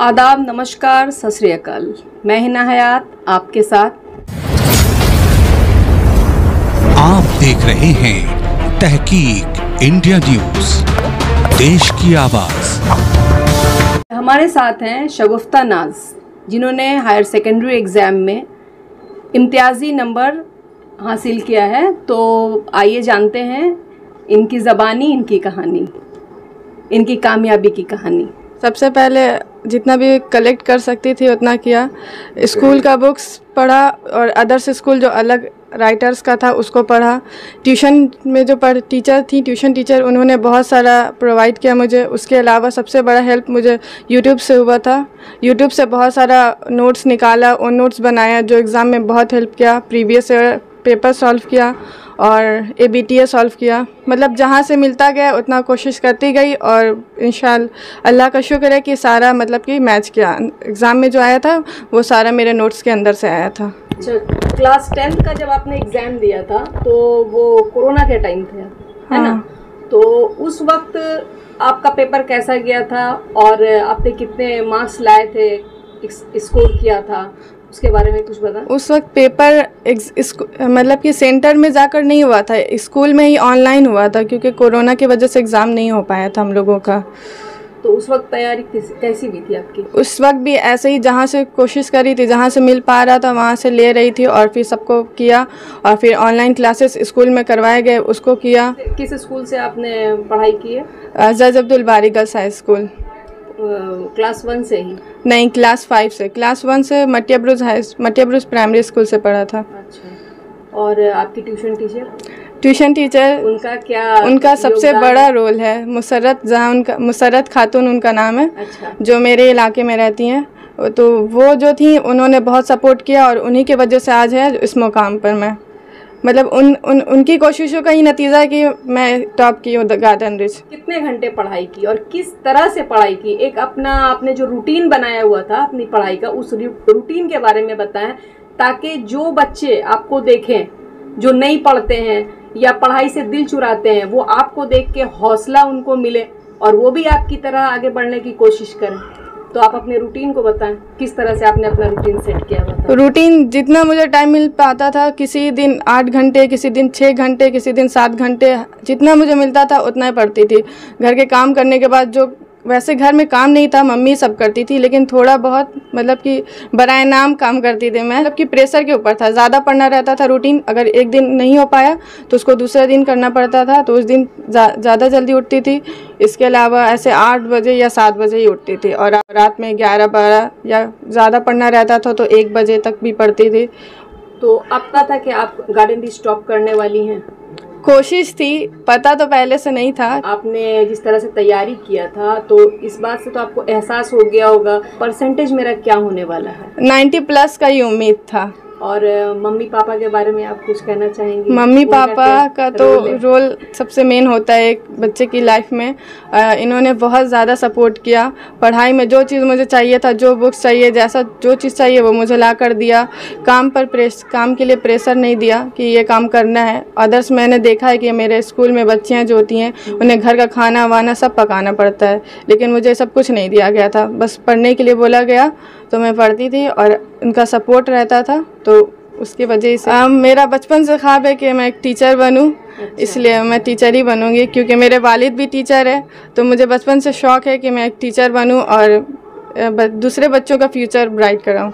आदाब, नमस्कार, सत श्री अकाल। मैं हिना हयात आपके साथ। आप देख रहे हैं तहकीक इंडिया न्यूज, देश की आवाज। हमारे साथ हैं शगुफ्ता नाज, जिन्होंने हायर सेकेंडरी एग्ज़ाम में इम्तियाजी नंबर हासिल किया है। तो आइए जानते हैं इनकी ज़बानी, इनकी कहानी, इनकी कामयाबी की कहानी। सबसे पहले जितना भी कलेक्ट कर सकती थी उतना किया। स्कूल का बुक्स पढ़ा और अदर्स स्कूल जो अलग राइटर्स का था उसको पढ़ा। ट्यूशन में जो टीचर थी, ट्यूशन टीचर, उन्होंने बहुत सारा प्रोवाइड किया मुझे। उसके अलावा सबसे बड़ा हेल्प मुझे यूट्यूब से हुआ था। यूट्यूब से बहुत सारा नोट्स निकाला, उन नोट्स बनाया जो एग्ज़ाम में बहुत हेल्प किया। प्रीवियस ईयर पेपर सॉल्व किया और ABTA सॉल्व किया। मतलब जहाँ से मिलता गया उतना कोशिश करती गई और इंशाअल्लाह अल्लाह का शुक्र है कि सारा मतलब कि मैच किया। एग्ज़ाम में जो आया था वो सारा मेरे नोट्स के अंदर से आया था। अच्छा, क्लास 10 का जब आपने एग्ज़ाम दिया था तो वो कोरोना के टाइम थे, है ना? तो उस वक्त आपका पेपर कैसा गया था और आपने कितने मार्क्स लाए थे, स्कोर किया था, उसके बारे में कुछ बता। उस वक्त पेपर मतलब कि सेंटर में जाकर नहीं हुआ था, स्कूल में ही ऑनलाइन हुआ था क्योंकि कोरोना की वजह से एग्ज़ाम नहीं हो पाया था हम लोगों का। तो उस वक्त तैयारी कैसी भी थी आपकी? उस वक्त भी ऐसे ही जहाँ से कोशिश करी थी, जहाँ से मिल पा रहा था वहाँ से ले रही थी और फिर सबको किया। और फिर ऑनलाइन क्लासेस स्कूल में करवाए गए, उसको किया। किस स्कूल से आपने पढ़ाई की है? जज अब्दुल बारी गर्ल्स हाई स्कूल। क्लास 1 से ही? नहीं, क्लास 5 से। क्लास 1 से मटिया ब्रूज प्राइमरी स्कूल से पढ़ा था। अच्छा। और आपकी ट्यूशन टीचर उनका सबसे बड़ा रोल है मुसर्रत खातून उनका नाम है। अच्छा। जो मेरे इलाके में रहती हैं, तो वो जो थी उन्होंने बहुत सपोर्ट किया और उन्हीं की वजह से आज है इस मुकाम पर मैं। मतलब उनकी कोशिशों का ही नतीजा है कि मैं टॉप की हूँ गार्डन रिच। कितने घंटे पढ़ाई की और किस तरह से पढ़ाई की? एक आपने जो रूटीन बनाया हुआ था अपनी पढ़ाई का, उस रूटीन के बारे में बताएं ताकि जो बच्चे आपको देखें जो नहीं पढ़ते हैं या पढ़ाई से दिल चुराते हैं, वो आपको देख के हौसला उनको मिले और वो भी आपकी तरह आगे बढ़ने की कोशिश करें। तो आप अपने रूटीन को बताएं, किस तरह से आपने अपना रूटीन सेट किया हुआ था? रूटीन जितना मुझे टाइम मिल पाता था, किसी दिन 8 घंटे, किसी दिन 6 घंटे, किसी दिन 7 घंटे, जितना मुझे मिलता था उतना ही पढ़ती थी। घर के काम करने के बाद जो वैसे घर में काम नहीं था, मम्मी सब करती थी, लेकिन थोड़ा बहुत मतलब कि बराए नाम काम करती थी मैं। मतलब कि प्रेशर के ऊपर था, ज़्यादा पढ़ना रहता था। रूटीन अगर एक दिन नहीं हो पाया तो उसको दूसरे दिन करना पड़ता था, तो उस दिन ज़्यादा जल्दी उठती थी। इसके अलावा ऐसे 8 बजे या 7 बजे ही उठती थी और रात में 11-12 या ज़्यादा पढ़ना रहता था तो 1 बजे तक भी पढ़ती थी। तो आपका था कि आप गार्डन रिच टॉप करने वाली हैं? कोशिश थी, पता तो पहले से नहीं था। आपने जिस तरह से तैयारी किया था तो इस बात से तो आपको एहसास हो गया होगा परसेंटेज मेरा क्या होने वाला है। 90+ का ही उम्मीद था। और मम्मी पापा के बारे में आप कुछ कहना चाहेंगी? मम्मी पापा का तो रोल सबसे मेन होता है एक बच्चे की लाइफ में। इन्होंने बहुत ज़्यादा सपोर्ट किया पढ़ाई में। जो चीज़ मुझे चाहिए था, जो बुक्स चाहिए, जैसा जो चीज़ चाहिए वो मुझे ला कर दिया। काम के लिए प्रेशर नहीं दिया कि ये काम करना है। अदर्स मैंने देखा है कि मेरे स्कूल में बच्चियाँ जो होती हैं उन्हें घर का खाना वाना सब पकाना पड़ता है, लेकिन मुझे सब कुछ नहीं दिया गया था। बस पढ़ने के लिए बोला गया तो मैं पढ़ती थी और उनका सपोर्ट रहता था, तो उसकी वजह से मेरा बचपन से ख्वाब है कि मैं एक टीचर बनूं। अच्छा। इसलिए मैं टीचर ही बनूंगी क्योंकि मेरे वालिद भी टीचर है, तो मुझे बचपन से शौक़ है कि मैं एक टीचर बनूं और दूसरे बच्चों का फ्यूचर ब्राइट कराऊं।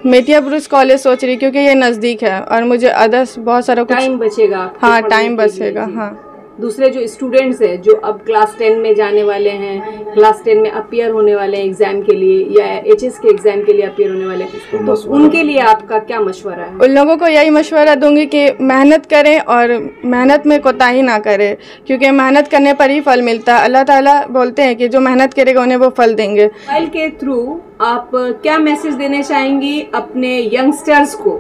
मेटिया ब्रूज कॉलेज सोच रही क्योंकि ये नज़दीक है और मुझे अदर्स बहुत सारा टाइम बचेगा। हाँ, टाइम बचेगा। हाँ, दूसरे जो स्टूडेंट्स हैं जो अब क्लास 10 में जाने वाले हैं, क्लास 10 में अपीयर होने वाले हैं एग्जाम के लिए या HS के एग्जाम के लिए अपीयर होने वाले हैं, तो उनके लिए आपका क्या मशवरा है? उन लोगों को यही मशवरा दूंगी कि मेहनत करें और मेहनत में कोताही ना करें, क्योंकि मेहनत करने पर ही फल मिलता है। अल्लाह ताला बोलते हैं कि जो मेहनत करेगा उन्हें वो फल देंगे। मोबाइल के थ्रू आप क्या मैसेज देने चाहेंगी अपने यंगस्टर्स को?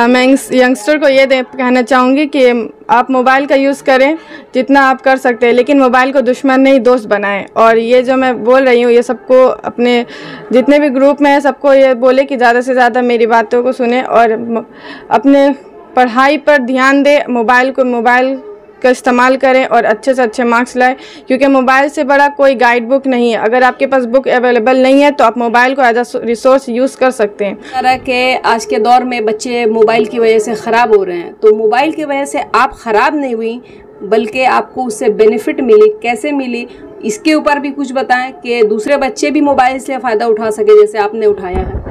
मैं यंगस्टर को ये कहना चाहूँगी कि आप मोबाइल का यूज़ करें जितना आप कर सकते हैं, लेकिन मोबाइल को दुश्मन नहीं दोस्त बनाएं। और ये जो मैं बोल रही हूँ ये सबको, अपने जितने भी ग्रुप में है सबको ये बोले कि ज़्यादा से ज़्यादा मेरी बातों को सुने और अपने पढ़ाई पर ध्यान दें। मोबाइल का इस्तेमाल करें और अच्छे से अच्छे मार्क्स लाएं, क्योंकि मोबाइल से बड़ा कोई गाइड बुक नहीं है। अगर आपके पास बुक अवेलेबल नहीं है तो आप मोबाइल को एज अ रिसोर्स यूज़ कर सकते हैं। तरह के आज के दौर में बच्चे मोबाइल की वजह से ख़राब हो रहे हैं, तो मोबाइल की वजह से आप ख़राब नहीं हुई बल्कि आपको उससे बेनिफिट मिली, कैसे मिली इसके ऊपर भी कुछ बताएं कि दूसरे बच्चे भी मोबाइल से फ़ायदा उठा सके जैसे आपने उठाया है।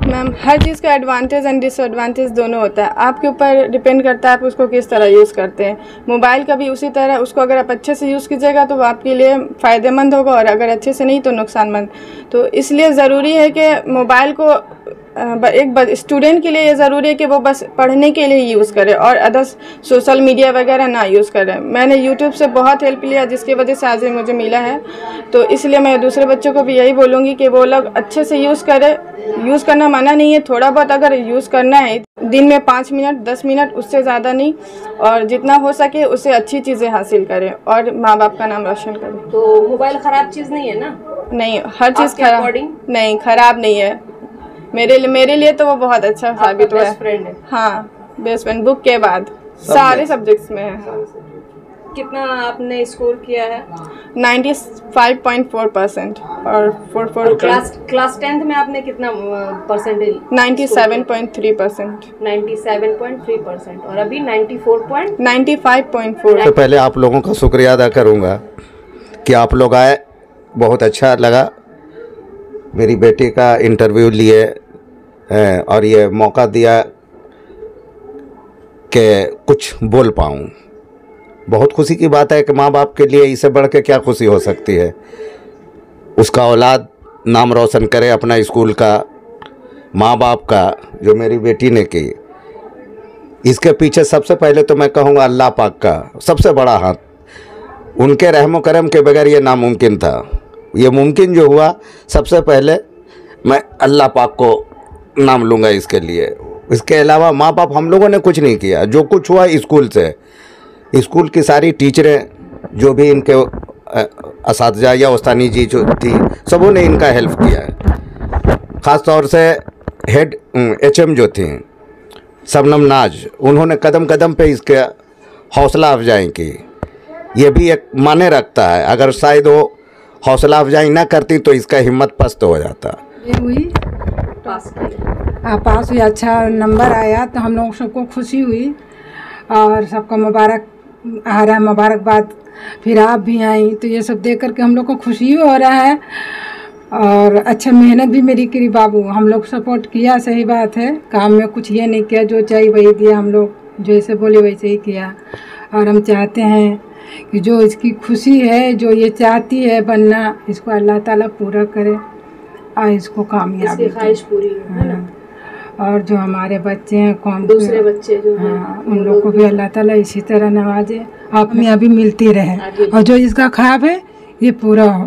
मैम, हर चीज़ का एडवांटेज एंड डिसएडवांटेज दोनों होता है, आपके ऊपर डिपेंड करता है आप उसको किस तरह यूज़ करते हैं। मोबाइल का भी उसी तरह, उसको अगर आप अच्छे से यूज़ कीजिएगा तो वो आपके लिए फ़ायदेमंद होगा और अगर अच्छे से नहीं तो नुकसानमंद। तो इसलिए ज़रूरी है कि मोबाइल को एक स्टूडेंट के लिए ये ज़रूरी है कि वो बस पढ़ने के लिए यूज़ करे और अदर्स सोशल मीडिया वगैरह ना यूज़ करें। मैंने यूट्यूब से बहुत हेल्प लिया जिसकी वजह से आज ये मुझे मिला है, तो इसलिए मैं दूसरे बच्चों को भी यही बोलूँगी कि वो लोग अच्छे से यूज़ करें। यूज़ करना मना नहीं है, थोड़ा बहुत अगर यूज़ करना है दिन में 5 मिनट 10 मिनट, उससे ज़्यादा नहीं, और जितना हो सके उससे अच्छी चीज़ें हासिल करें और माँ बाप का नाम रोशन करें। तो मोबाइल ख़राब चीज़ नहीं है ना? नहीं, हर चीज़ नहीं ख़राब नहीं है। मेरे लिए तो वो बहुत अच्छा साबित हुआ है। फ्रेंड है? हाँ, बेस्ट फ्रेंड बुक के बाद सारे सब्जेक्ट्स में है। कितना आपने स्कोर किया है? 95.4% और 4 क्लास 10th में आपने कितना परसेंटेज? 97.3%। 97.3% और अभी 95.4। तो पहले आप लोगों का शुक्रिया अदा करूंगा कि आप लोग आए, बहुत अच्छा लगा। मेरी बेटी का इंटरव्यू लिए और ये मौका दिया कि कुछ बोल पाऊँ। बहुत खुशी की बात है कि माँ बाप के लिए इससे बढ़ के क्या खुशी हो सकती है। उसका औलाद नाम रोशन करे अपना स्कूल का, माँ बाप का, जो मेरी बेटी ने की। इसके पीछे सबसे पहले तो मैं कहूँगा अल्लाह पाक का सबसे बड़ा हाथ। उनके रहमो करम के बगैर ये नामुमकिन था। ये मुमकिन जो हुआ, सबसे पहले मैं अल्लाह पाक को नाम लूँगा इसके लिए। इसके अलावा माँ बाप हम लोगों ने कुछ नहीं किया। जो कुछ हुआ स्कूल से, स्कूल की सारी टीचरें, जो भी इनके असातिज़ा या उस्तानी जी जो थी, सबों ने इनका हेल्प किया है। ख़ास तौर से हेड HM जो थी शबनम नाज, उन्होंने कदम कदम पे इसके हौसला अफजाई की। ये भी एक माने रखता है, अगर शायद वो हौसला अफजाई ना करती तो इसका हिम्मत पस्त हो जाता। ये हुई पास हुई, अच्छा नंबर आया तो हम लोग सबको खुशी हुई और सबको मुबारकबाद। फिर आप भी आई तो ये सब देख करके हम लोग को खुशी हो रहा है और अच्छा मेहनत भी मेरी करी बाबू। हम लोग सपोर्ट किया, सही बात है, काम में कुछ ये नहीं किया, जो चाहिए वही दिया। हम लोग जैसे बोले वैसे ही किया और हम चाहते हैं कि जो इसकी खुशी है, जो ये चाहती है बनना, इसको अल्लाह ताला पूरा करे और इसको कामयाबी ख्वाहिश पूरी है ना। और जो हमारे बच्चे हैं कौन दूसरे बच्चे जो हैं, हाँ, उन लोग को भी अल्लाह ताला इसी तरह नवाजे, कामयाबी मिलती रहे और जो इसका ख्वाब है ये पूरा हो।